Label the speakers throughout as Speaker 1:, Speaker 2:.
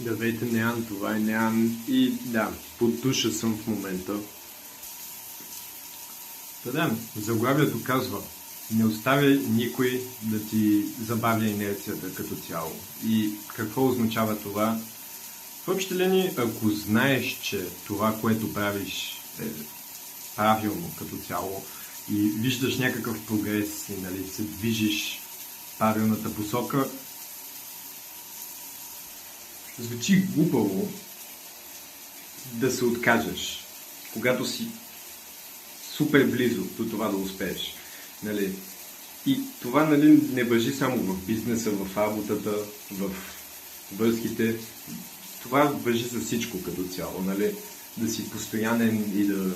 Speaker 1: Здравейте, Неян, това е Неян и да, под душа съм в момента. Да, заглавието казва: не оставяй никой да ти забавя инерцията като цяло. И какво означава това? В общи линии, ако знаеш, че това, което правиш е правилно като цяло и виждаш някакъв прогрес и нали, се движиш в правилната посока, звучи глупаво да се откажеш, когато си супер близо до това да успееш. Нали? И това нали, не важи само в бизнеса, в работата, в връзките. Това важи за всичко като цяло. Нали? Да си постоянен и да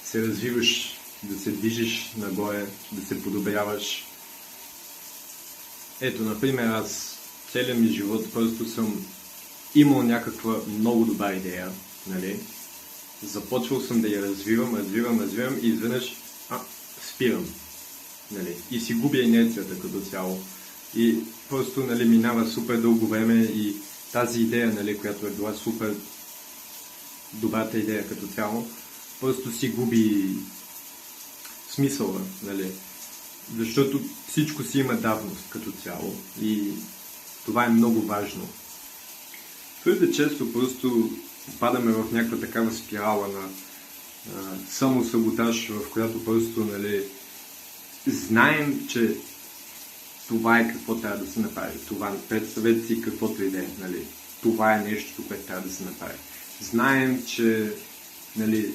Speaker 1: се развиваш, да се движиш нагоре, да се подобряваш. Ето, например, аз целият ми живот просто съм имал някаква много добра идея, нали? Започвал съм да я развивам и изведнъж спирам, нали? И си губя инерцията като цяло. И просто нали, минава супер дълго време и тази идея, нали, която е била супер добрата идея като цяло, просто си губи смисъла, нали? Защото всичко си има давност като цяло и това е много важно. Твърде често просто попадаме в някаква такава спирала на самосаботаж, в която просто нали, знаем, че това е какво трябва да се направи. Това представете си каквото и да е. Нали. Това е нещо, което трябва да се направи. Знаем, че нали,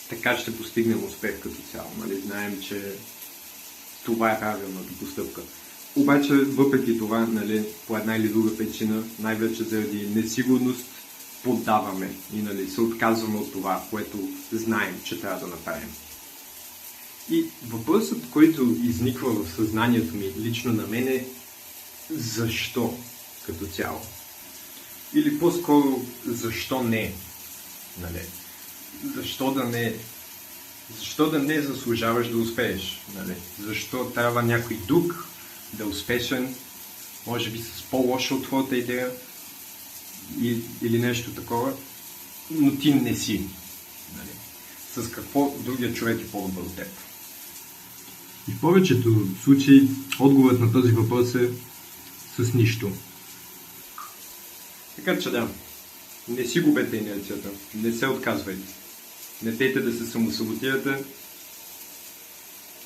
Speaker 1: така ще постигнем успех като цяло. Нали. Знаем, че това е правилната постъпка. Обаче, въпреки това, нали, по една или друга причина, най-вече заради несигурност, поддаваме и нали, се отказваме от това, което знаем, че трябва да направим. И въпросът, който изниква в съзнанието ми, лично на мен е защо като цяло? Или по-скоро защо не? Нали? Защо да не заслужаваш да успееш? Нали? Защо трябва някой друг да е успешен, може би с по-лоша от твоята идея или нещо такова, но ти не си. Нали? С какво другия човек е по-добър от теб? И в повечето случаи отговорът на този въпрос е с нищо. Така че да, не си губете инерцията, не се отказвайте, не дейте да се самосаботирате,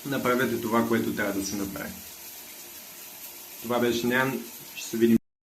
Speaker 1: направете това, което трябва да се направи. Това беше Нян, ще се видим.